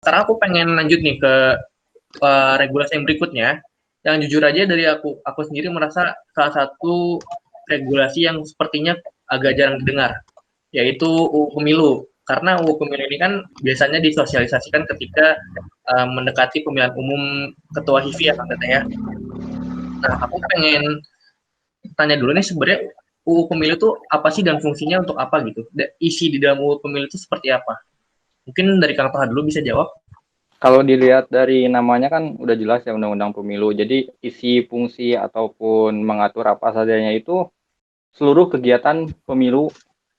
Sekarang aku pengen lanjut nih ke regulasi yang berikutnya. Yang jujur aja dari aku sendiri merasa salah satu regulasi yang sepertinya agak jarang didengar, yaitu UU Pemilu. Karena UU Pemilu ini kan biasanya disosialisasikan ketika mendekati pemilihan umum ketua HIVI ya Kang Tete ya. Nah, aku pengen tanya dulu nih sebenarnya UU Pemilu itu apa sih dan fungsinya untuk apa gitu? Isi di dalam UU Pemilu itu seperti apa? Mungkin dari Kang Toha dulu bisa jawab. Kalau dilihat dari namanya kan udah jelas ya Undang-Undang Pemilu. Jadi isi, fungsi, ataupun mengatur apa sajanya itu seluruh kegiatan pemilu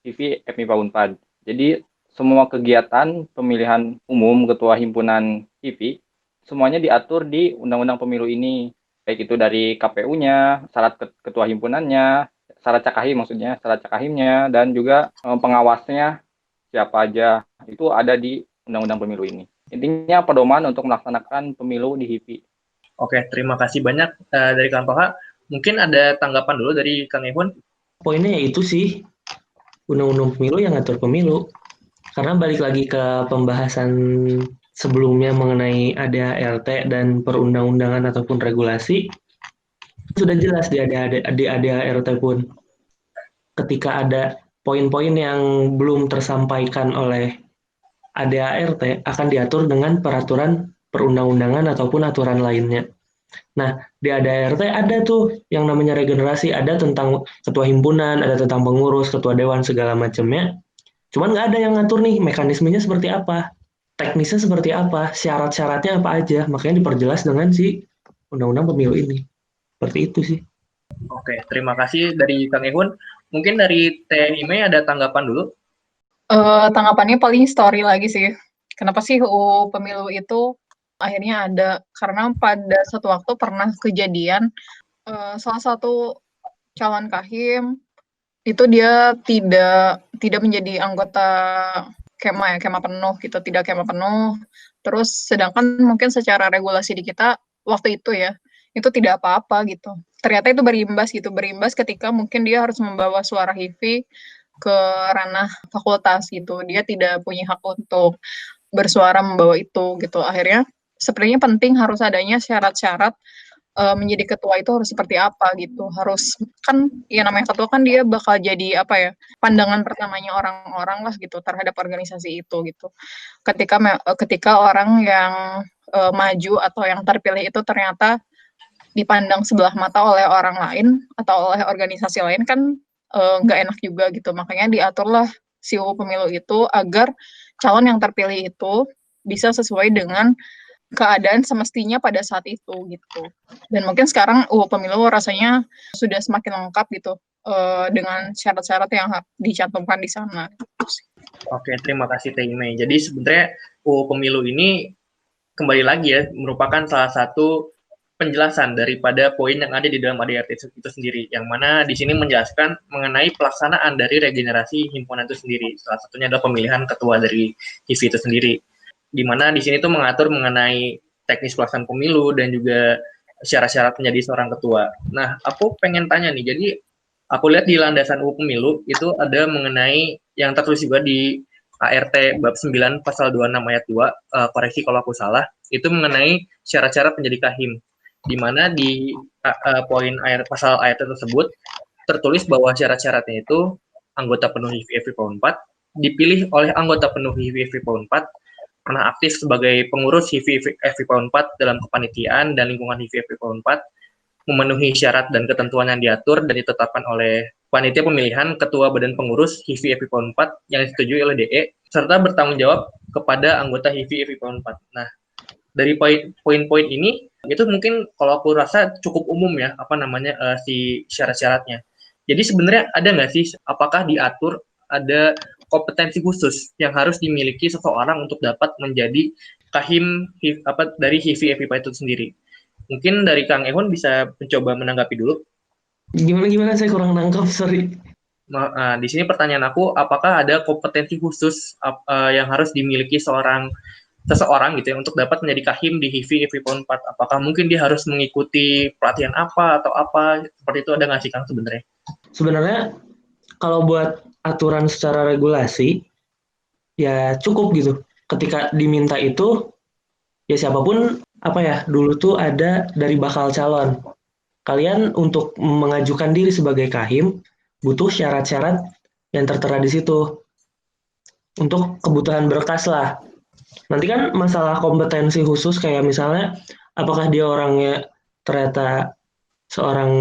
HIVI FMIPA Unpad. Jadi semua kegiatan pemilihan umum ketua himpunan HIVI semuanya diatur di Undang-Undang Pemilu ini. Baik itu dari KPU-nya, syarat ketua himpunannya, syarat cakahim maksudnya, syarat cakahimnya, dan juga pengawasnya siapa aja. Itu ada di Undang-Undang Pemilu ini. Intinya pedoman untuk melaksanakan pemilu di HIVI. Oke, terima kasih banyak dari Kang Toha. Mungkin ada tanggapan dulu dari Kang Ehun. Poinnya itu sih, Undang-Undang Pemilu yang ngatur pemilu. Karena balik lagi ke pembahasan sebelumnya mengenai ADART dan perundang-undangan ataupun regulasi, sudah jelas di ADART pun. Ketika ada poin-poin yang belum tersampaikan oleh ADART akan diatur dengan peraturan perundang-undangan ataupun aturan lainnya. Nah, di ADART ada tuh yang namanya regenerasi, ada tentang ketua himpunan, ada tentang pengurus, ketua dewan, segala macamnya. Cuman nggak ada yang ngatur nih mekanismenya seperti apa, teknisnya seperti apa, syarat-syaratnya apa aja. Makanya diperjelas dengan si Undang-Undang Pemilu ini. Seperti itu sih. Oke, terima kasih dari Kang Ehun. Mungkin dari Teh Ime ada tanggapan dulu. Tanggapannya paling story lagi sih. Kenapa sih UU Pemilu itu akhirnya ada? Karena pada suatu waktu pernah kejadian salah satu calon kahim itu dia tidak menjadi anggota kema penuh gitu, tidak kema penuh. Terus sedangkan mungkin secara regulasi di kita waktu itu ya, itu tidak apa-apa gitu. Ternyata itu berimbas ketika mungkin dia harus membawa suara HIVI ke ranah fakultas gitu. Dia tidak punya hak untuk bersuara membawa itu gitu. Akhirnya sebenarnya penting harus adanya syarat-syarat menjadi ketua itu harus seperti apa gitu. Harus kan ya namanya ketua kan dia bakal jadi apa ya? Pandangan pertamanya orang-orang lah gitu terhadap organisasi itu gitu. Ketika orang yang maju atau yang terpilih itu ternyata dipandang sebelah mata oleh orang lain atau oleh organisasi lain kan nggak enak juga gitu. Makanya diaturlah si UU Pemilu itu agar calon yang terpilih itu bisa sesuai dengan keadaan semestinya pada saat itu gitu. Dan mungkin sekarang UU Pemilu rasanya sudah semakin lengkap gitu dengan syarat-syarat yang dicantumkan di sana. Oke, terima kasih Teh Ime. Jadi sebenarnya UU Pemilu ini kembali lagi ya merupakan salah satu penjelasan daripada poin yang ada di dalam ADART itu sendiri, yang mana di sini menjelaskan mengenai pelaksanaan dari regenerasi himpunan itu sendiri. Salah satunya adalah pemilihan ketua dari HIVI itu sendiri, di mana di sini tuh mengatur mengenai teknis pelaksanaan pemilu dan juga syarat-syarat menjadi seorang ketua. Nah, aku pengen tanya nih, jadi aku lihat di landasan UU Pemilu itu ada mengenai yang tertulis juga di ART bab 9 pasal 26 ayat 2, koreksi kalau aku salah, itu mengenai syarat-syarat menjadi kahim, di mana di poin pasal ayat tersebut tertulis bahwa syarat-syaratnya itu anggota penuh HIVI FIPA 4, dipilih oleh anggota penuh HIVI FIPA 4, pernah aktif sebagai pengurus HIVI FIPA 4 dalam kepanitiaan dan lingkungan HIVI FIPA 4, memenuhi syarat dan ketentuan yang diatur dan ditetapkan oleh panitia pemilihan ketua badan pengurus HIVI FIPA 4 yang disetujui oleh DE, serta bertanggung jawab kepada anggota HIVI FIPA 4. Nah, dari poin-poin ini, itu mungkin kalau aku rasa cukup umum ya, si syarat-syaratnya. Jadi sebenarnya ada nggak sih, apakah diatur ada kompetensi khusus yang harus dimiliki seseorang untuk dapat menjadi kahim dari HIVI FIPA itu sendiri? Mungkin dari Kang Ehun bisa mencoba menanggapi dulu. Gimana saya kurang nangkep, sorry. Di sini pertanyaan aku, apakah ada kompetensi khusus yang harus dimiliki seseorang gitu ya untuk dapat menjadi kahim di HIVI FIPA 4? Apakah mungkin dia harus mengikuti pelatihan apa atau apa? Seperti itu ada nggak sih Kang sebenarnya? Sebenarnya kalau buat aturan secara regulasi ya cukup gitu. Ketika diminta itu ya siapapun apa ya, dulu tuh ada dari bakal calon. Kalian untuk mengajukan diri sebagai kahim butuh syarat-syarat yang tertera di situ untuk kebutuhan berkas lah. Nanti kan masalah kompetensi khusus kayak misalnya apakah dia orangnya ternyata seorang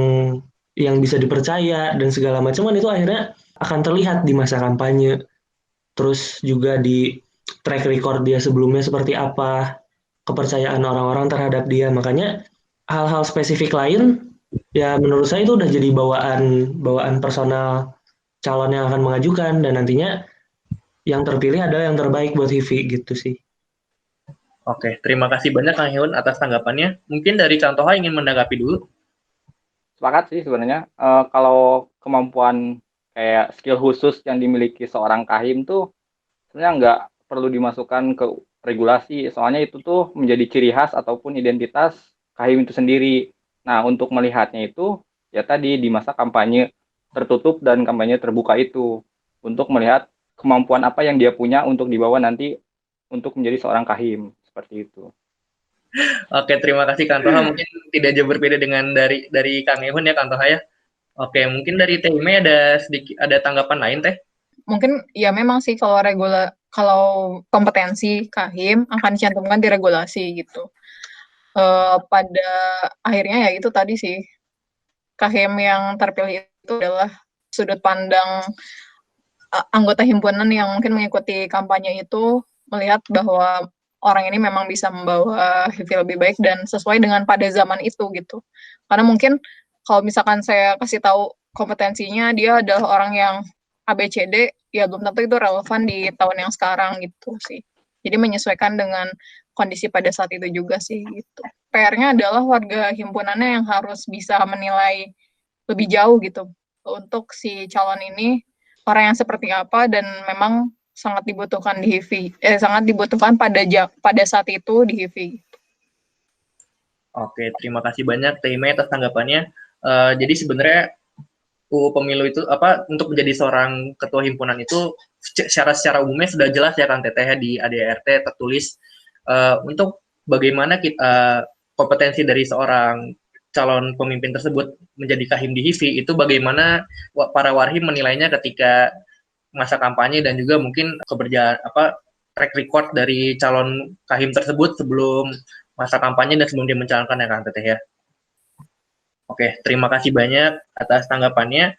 yang bisa dipercaya dan segala macam kan itu akhirnya akan terlihat di masa kampanye. Terus juga di track record dia sebelumnya seperti apa, kepercayaan orang-orang terhadap dia. Makanya hal-hal spesifik lain ya menurut saya itu udah jadi bawaan bawaan personal calon yang akan mengajukan dan nantinya yang terpilih adalah yang terbaik buat HIVI gitu sih. Oke, terima kasih banyak Kang Hyun atas tanggapannya. Mungkin dari Kang Toha ingin menanggapi dulu. Sepakat sih sebenarnya. Kalau kemampuan kayak skill khusus yang dimiliki seorang kahim tuh sebenarnya nggak perlu dimasukkan ke regulasi. Soalnya itu tuh menjadi ciri khas ataupun identitas kahim itu sendiri. Nah, untuk melihatnya itu ya tadi di masa kampanye tertutup dan kampanye terbuka itu untuk melihat kemampuan apa yang dia punya untuk dibawa nanti untuk menjadi seorang kahim seperti itu. Oke, terima kasih Kang Toha. Mungkin tidak jauh berbeda dengan dari Kang Ehun ya Kang Toha ya. Oke, mungkin dari Teh Ime ada tanggapan lain Teh? Mungkin ya memang sih kalau kompetensi kahim akan dicantumkan di regulasi gitu. Pada akhirnya ya itu tadi sih, kahim yang terpilih itu adalah sudut pandang anggota himpunan yang mungkin mengikuti kampanye itu melihat bahwa orang ini memang bisa membawa HIVI lebih baik dan sesuai dengan pada zaman itu gitu. Karena mungkin kalau misalkan saya kasih tahu kompetensinya dia adalah orang yang ABCD, ya belum tentu itu relevan di tahun yang sekarang gitu sih. Jadi menyesuaikan dengan kondisi pada saat itu juga sih gitu. PR-nya adalah warga himpunannya yang harus bisa menilai lebih jauh gitu untuk si calon ini orang yang seperti apa dan memang sangat dibutuhkan di HIVI, sangat dibutuhkan pada saat itu di HIVI. Oke, terima kasih banyak Teh Ime atas tanggapannya. Jadi sebenarnya pemilu itu untuk menjadi seorang ketua himpunan itu secara umumnya sudah jelas ya Kang Teteh di ADART tertulis untuk bagaimana kita kompetensi dari seorang calon pemimpin tersebut menjadi kahim di HIVI itu bagaimana para warhim menilainya ketika masa kampanye dan juga mungkin keberjaan track record dari calon kahim tersebut sebelum masa kampanye dan sebelum dia mencalonkan ya Kang Teteh ya. Oke, terima kasih banyak atas tanggapannya.